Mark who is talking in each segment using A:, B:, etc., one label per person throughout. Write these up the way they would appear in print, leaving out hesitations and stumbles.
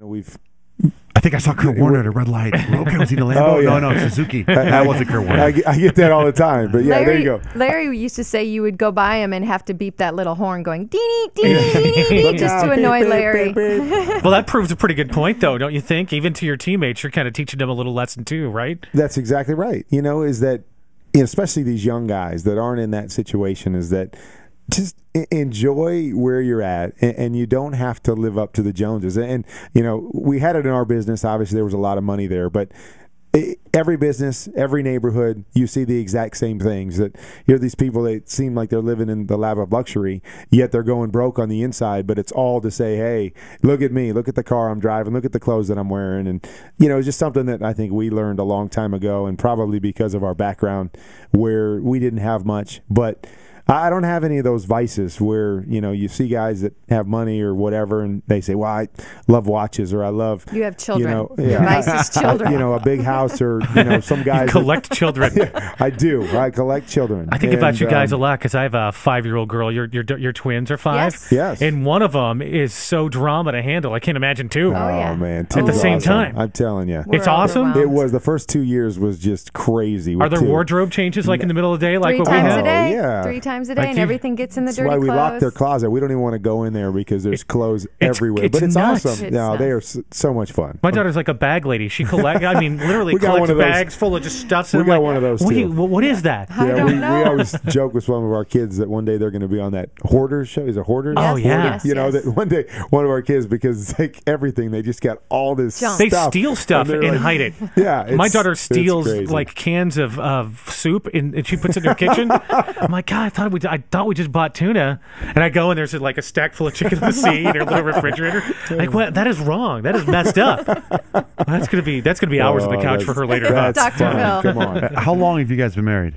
A: We've.
B: I think I saw Kurt Warner at a red light. Okay, was he in a Lambo?
A: Oh, yeah.
B: No, Suzuki. That wasn't Kurt Warner.
A: I get that all the time, but yeah,
C: Larry,
A: there you go.
C: Larry used to say you would go by him and have to beep that little horn going dee dee dee dee just to annoy Larry.
D: Well, that proves a pretty good point, though, don't you think? Even to your teammates, you're kind of teaching them a little lesson too, right?
A: That's exactly right. Is that especially these young guys that aren't in that situation, is that just enjoy where you're at, and you don't have to live up to the Joneses. And we had it in our business. Obviously, there was a lot of money there, but every business, every neighborhood, you see the exact same things. That you're these people that seem like they're living in the lap of luxury, yet they're going broke on the inside. But it's all to say, hey, look at me, look at the car I'm driving, look at the clothes that I'm wearing, and it's just something that I think we learned a long time ago, and probably because of our background where we didn't have much, but I don't have any of those vices where, you see guys that have money or whatever, and they say, well, I love watches, or I love...
C: You have children.
A: Your
C: vice is children.
A: A big house, or, some guys...
D: You collect children.
A: I do. I collect children.
D: I think about you guys a lot because I have a 5-year-old girl. Your twins are 5.
A: Yes.
D: And one of them is so drama to handle. I can't imagine two.
C: Oh, yeah.
A: Man.
D: At the same time.
A: I'm telling you.
D: It's awesome.
A: It was. The first 2 years was just crazy.
D: Are there wardrobe changes like in the middle of the day? Like
C: 3
D: what we
C: times
D: have?
C: a day.
A: Yeah.
C: 3 times a day, and everything gets in the dirty
A: That's why we
C: clothes.
A: lock their closet. We don't even want to go in there because there's clothes everywhere. But it's
D: nuts.
A: awesome. They are so much fun.
D: My daughter's like a bag lady. She literally collects bags full of just stuff.
A: We got one of those too.
D: What is that?
A: Yeah, we always joke with some of our kids that one day they're going to be on that Hoarders show. Is it Hoarders?
D: Oh, yeah.
C: Yes,
A: that one day one of our kids, because it's like everything, they just got all this stuff.
D: They steal stuff and hide it.
A: Yeah.
D: My daughter steals like cans of soup and she puts it in her kitchen. I'm like, God, I thought we just bought tuna. And I go and there's like a stack full of chicken in the sea in her little refrigerator. Like, what? That is wrong. That is messed up. That's gonna be hours on the couch for her later.
C: Dr. Phil.
A: Come on.
B: How long have you guys been married?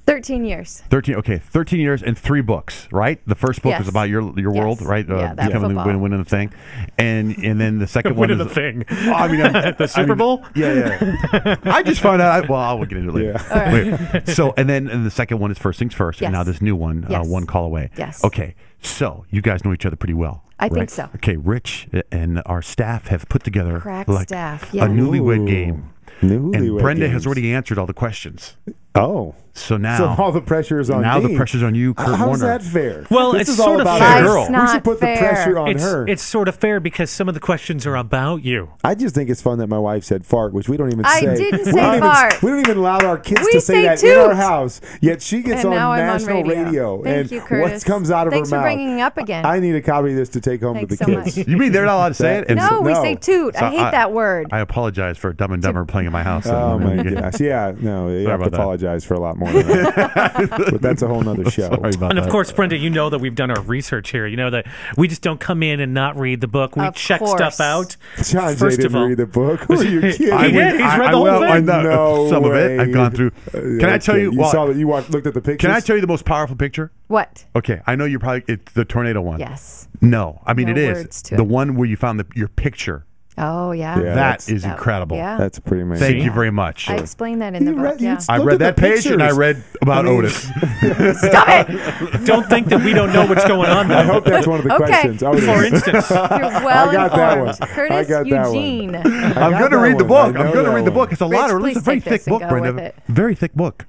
C: 13 years.
B: 13 years and 3 books, right? The first book was about your world, right? Becoming winning the thing, and then the second one is
D: the thing.
B: I mean,
D: the Super Bowl.
B: Yeah. I just found out. Well, I'll get into it later.
C: Yeah.
B: Right. So, and the second one is First Things First, and now this new one, One Call Away.
C: Yes.
B: Okay, so you guys know each other pretty well.
C: I think so.
B: Okay, Rich and our staff have put together a newlywed game. And Brenda has already answered all the questions.
A: Oh.
B: So now
A: all the pressure is on
B: now
A: me.
B: The pressure's on you, Kurt Warner.
A: How's that fair?
D: Well,
A: this
D: it's
A: is
D: sort
A: all
D: of
A: about
D: fair.
A: a girl.
C: Not
A: We should put
C: fair.
A: the pressure on her.
D: It's sort of fair because some of the questions are about you.
A: I just think it's fun that my wife said fart, which we don't even say.
C: I didn't say fart.
A: We don't even allow our kids
C: We
A: to say that
C: toot.
A: in our house. Yet she gets
C: And
A: on
C: now I'm
A: national
C: on radio. Thank
A: and
C: you, Curtis.
A: what comes out of
C: Thanks
A: her mouth.
C: for bringing it up again.
A: I need a copy of this to take home
C: Thanks
A: to the
C: so
A: kids.
C: much.
B: You mean they're not allowed to say it?
C: No, we say toot.
B: So
C: I hate that word.
B: I apologize for Dumb and Dumber playing in my house.
A: Oh my gosh! Yeah, no, you have to apologize for a lot more than that. But that's a whole nother show.
D: And of course, Brenda, you know that we've done our research here. You know that we just don't come in and not read the book. We check stuff out.
A: Johnjay didn't read the book. Who are you kidding?
D: He did. He's read the whole thing.
B: I know
A: No
B: some
A: way.
B: of it. I've gone through. Can I tell you?
A: You saw that? You looked at the pictures.
B: Can I tell you the most powerful picture?
C: What?
B: Okay, I know you're probably it's the tornado one.
C: Yes.
B: No, I mean
C: No
B: it is
C: words to
B: the
C: it.
B: one where you found your picture.
C: Oh, yeah.
B: That is incredible.
C: Yeah.
A: That's pretty amazing.
B: Thank you very much.
C: I explained that in the book. Yeah.
B: I read that page and I read about Otis.
C: Stop it!
D: Don't think that we don't know what's going on.
A: I hope that's one of the questions.
D: For instance,
C: You're well
A: I got that one.
C: informed. Curtis
A: I got that one.
C: Eugene.
B: I'm going to read the book. I'm going to read the book. It's a lot.
C: Rich,
B: It's a very
C: please take
B: thick
C: this and
B: book,
C: go with
B: Brenda.
C: it.
B: Very thick book.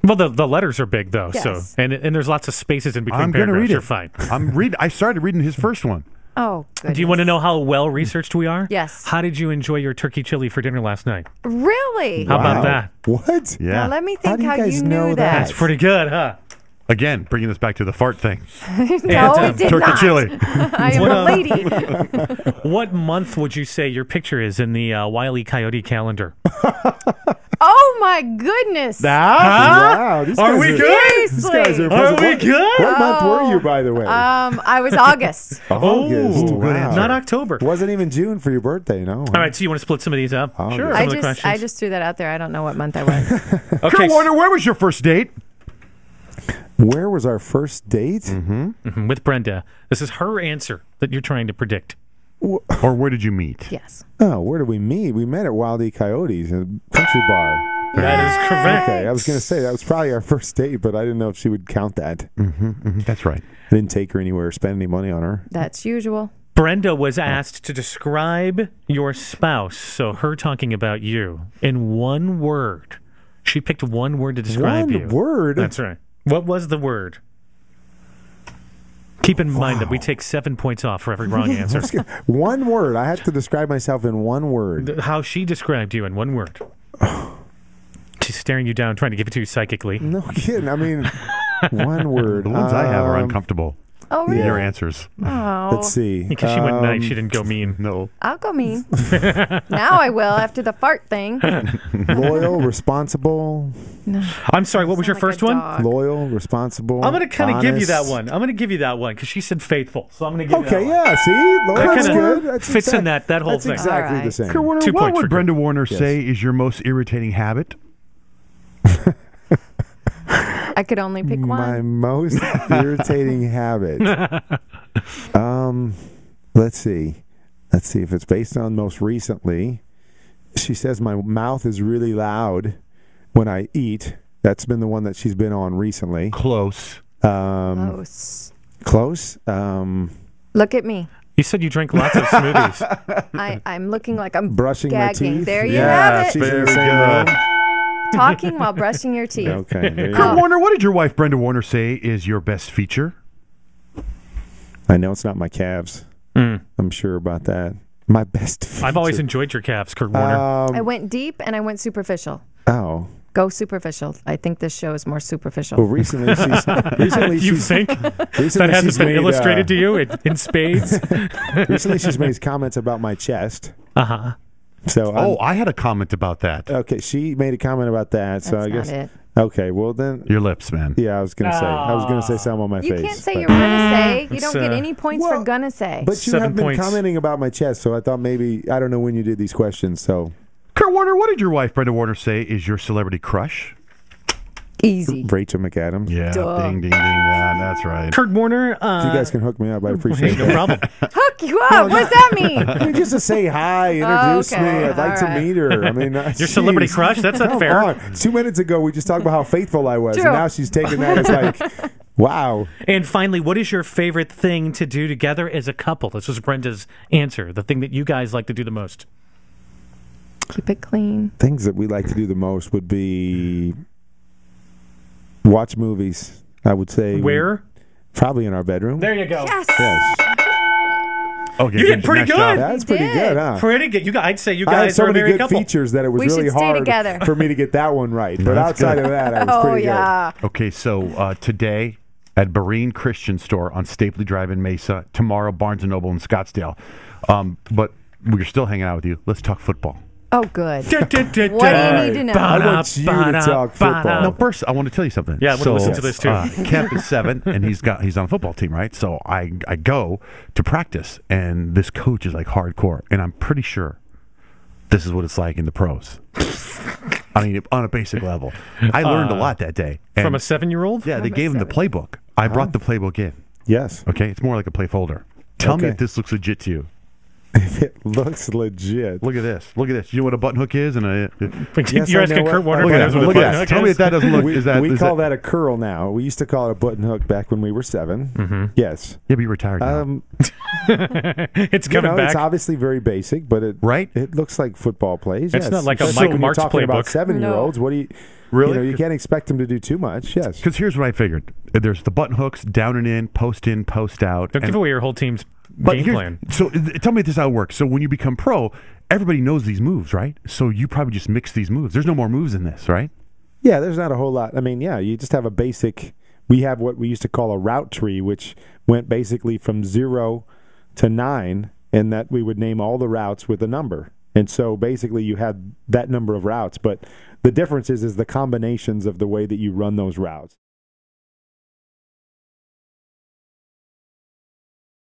D: well, the letters are big though,
C: Yes.
D: so and there's lots of spaces in between
B: I'm going to
D: paragraphs.
B: read it.
D: You're fine.
B: I started reading his first one.
C: Oh, goodness.
D: Do you want to know how well researched we are?
C: Yes.
D: How did you enjoy your turkey chili for dinner last night?
C: Really?
D: How about that?
A: What?
B: Yeah.
C: Now, let me
A: How
C: think
A: do you
C: how
A: guys
C: you
A: know
C: knew
A: that?
C: that.
D: That's pretty good, huh?
B: Again, bringing this back to the fart thing.
C: No, it did
B: Turkey
C: not.
B: chili.
C: I am a lady.
D: What month would you say your picture is in the Wile E. Coyote calendar?
C: Oh, my goodness.
A: Wow. These
D: Are
A: guys
D: we
A: are,
D: good?
A: These guys are
D: Are we good?
A: What month were you, by the way?
C: I was August.
A: August.
D: Oh,
A: Wow.
D: not October.
A: Wasn't even June for your birthday, no.
D: All right, so you want to split some of these up?
A: Oh,
D: Sure.
A: yeah.
D: Some of the questions.
C: I just threw that out there. I don't know what month I was.
D: Okay.
B: Kurt Warner, where was your first date?
A: Where was our first date?
D: With Brenda. This is her answer that you're trying to predict.
B: Or where did you meet?
C: Yes.
A: Oh, where did we meet? We met at Wild E. Coyotes, a country bar.
D: That is correct.
A: Okay, I was going to say that was probably our first date, but I didn't know if she would count that.
B: That's right.
A: I didn't take her anywhere or spend any money on her.
C: That's usual.
D: Brenda was asked to describe your spouse, so her talking about you, in one word. She picked one word to describe you.
A: One word?
D: That's right. What was the word? Keep in mind that we take 7 points off for every wrong answer.
A: One word. I had to describe myself in one word.
D: How she described you in one word. She's staring you down, trying to give it to you psychically.
A: No kidding. I mean, one word.
B: The ones I have are uncomfortable.
C: Oh, really?
B: Your answers.
C: Oh.
A: Let's see.
D: Because she went nice, she didn't go mean.
B: No.
C: I'll go mean. Now I will after the fart thing.
A: Loyal, responsible.
C: No.
D: I'm sorry, what was your first one?
A: Loyal, responsible.
D: I'm going to kind of give you that
A: honest.
D: one. I'm going to give you that one because she said faithful. So I'm going to give you
A: Okay,
D: that one.
A: yeah, see? Loyal, that's
D: kinda
A: good. That's
D: fits in that whole
A: that's
D: thing.
A: exactly
C: All right.
A: the same.
B: Kurt Warner,
D: 2
B: what
D: points
B: would
D: for
B: Brenda Warner
A: Yes.
B: say is your most irritating habit?
C: I could only pick
A: My
C: one.
A: most irritating habit. Let's see. Let's see if it's based on most recently. She says my mouth is really loud when I eat. That's been the one that she's been on recently.
B: Close.
C: Close.
A: Close.
C: Look at me.
D: You said you drink lots of smoothies.
C: I'm looking like I'm
A: Brushing my
C: gagging.
A: teeth.
C: There you
B: Yeah,
C: have
A: She's
C: it.
A: in the
B: Very
A: same
B: good.
A: room.
C: Talking while brushing your teeth.
A: Okay. there you
B: Kurt
A: go.
B: Warner, what did your wife Brenda Warner say is your best feature?
A: I know it's not my calves. I'm sure about that. My best feature.
D: I've always enjoyed your calves, Kurt Warner.
C: I went deep and I went superficial.
A: Oh.
C: Go superficial. I think this show is more superficial.
A: Well, recently
D: You
A: she's
D: think?
A: recently
D: That hasn't
A: she's
D: been
A: made,
D: illustrated to you in spades?
A: Recently she's made comments about my chest.
D: Uh-huh.
A: So
B: I had a comment about that.
A: okay, she made a comment about that. So
C: That's
A: I guess
C: not it.
A: okay. Well then,
B: Your lips, man.
A: yeah, I was gonna say something on my
C: You
A: face.
C: can't say
A: but,
C: you're gonna say. You
D: It's,
C: don't get any points for
A: well,
C: gonna say.
A: But you
D: 7
A: have been
D: points.
A: commenting about my chest, so I thought maybe I don't know when you did these questions. So
B: Kurt Warner, what did your wife Brenda Warner say is your celebrity crush?
C: Easy.
A: Rachel McAdams.
B: Yeah,
C: Duh.
B: ding, ding, ding. Yeah, that's right.
D: Kurt Warner.
A: If you guys can hook me up, I'd
D: Hey,
A: appreciate
D: no
A: that.
D: problem.
C: Hook you up. What does that mean?
A: I mean, just to say hi, introduce
C: Okay,
A: me. I'd like
C: all
A: to
C: right.
A: meet her. I mean,
D: Your celebrity
A: geez.
D: crush? That's not
A: Come
D: fair.
A: on. 2 minutes ago, we just talked about how faithful I was,
C: True.
A: and now she's taking that as like, wow.
D: And finally, what is your favorite thing to do together as a couple? This was Brenda's answer. The thing that you guys like to do the most.
C: Keep it clean.
A: Things that we like to do the most would be watch movies. I would say
D: Where?
A: probably in our bedroom.
D: There you go.
C: Yes.
A: Yes,
B: Okay,
D: You did pretty
B: nice
D: good.
B: job.
A: that's
C: You
A: pretty
C: did.
A: good, huh?
D: Pretty good. I'd say you
A: I had
D: guys
A: so
D: are a
A: many
D: married
A: good
D: couple.
A: features that it was
C: We
A: really
C: should stay
A: hard
C: together.
A: for me to get that one right. But
B: That's
A: outside
B: good.
A: of that, I was
C: Oh
A: pretty
C: yeah.
B: Okay, so today at Berean Christian Store on Stapley Drive in Mesa, tomorrow Barnes & Noble in Scottsdale. But we're still hanging out with you. Let's talk football.
C: Oh good.
D: What do
C: What do you need to know?
A: I want you to talk football.
B: No, first I want to tell you something.
D: Yeah, I want to listen to this too.
B: Kemp is 7, and he's on a football team, right? So I go to practice, and this coach is like hardcore, and I'm pretty sure this is what it's like in the pros. I mean, on a basic level, I learned a lot that day. And
D: From a 7-year-old?
B: yeah, they
C: From a
B: gave him the
C: 7.
B: playbook. I brought the playbook in.
A: Yes,
B: Okay, it's more like a play folder. Tell me
A: Okay.
B: if this looks legit to you.
A: it looks legit.
B: Look at this. Look at this. You know what a button hook is? And
A: Yes,
D: You're
A: I
D: asking
A: know
D: Kurt
A: what-
D: Warner
A: look
D: if
A: at
D: he knows
A: that.
D: what a
A: Look
D: button
A: at
D: hook
B: tell me
D: is?
B: if that doesn't look.
A: We
B: is
A: call
B: that?
A: that a curl now. We used to call it a button hook back when we were 7.
D: Mm-hmm.
A: Yes.
B: Yeah, but you're retired now.
D: It's coming back.
A: It's obviously very basic, but
B: Right?
A: it looks like football plays.
D: It's
A: yes.
D: not like a
A: Especially
D: Mike
A: when you're
D: Martz
A: talking about
D: playbook.
A: 7-year-olds. What do you
B: Really?
A: You can't expect them to do too much. Yes.
B: Because here's what I figured: there's the button hooks, down and in, post out.
D: Don't give away your whole team's
B: But
D: game
B: here's-
D: plan.
B: So tell me if this is how it works. So when you become pro, everybody knows these moves, right? So you probably just mix these moves. There's no more moves in this, right?
A: Yeah, there's not a whole lot. I mean, yeah, you just have a basic. We have what we used to call a route tree, which went basically from 0 to 9, and that we would name all the routes with a number. And so basically you had that number of routes, but the difference is the combinations of the way that you run those routes.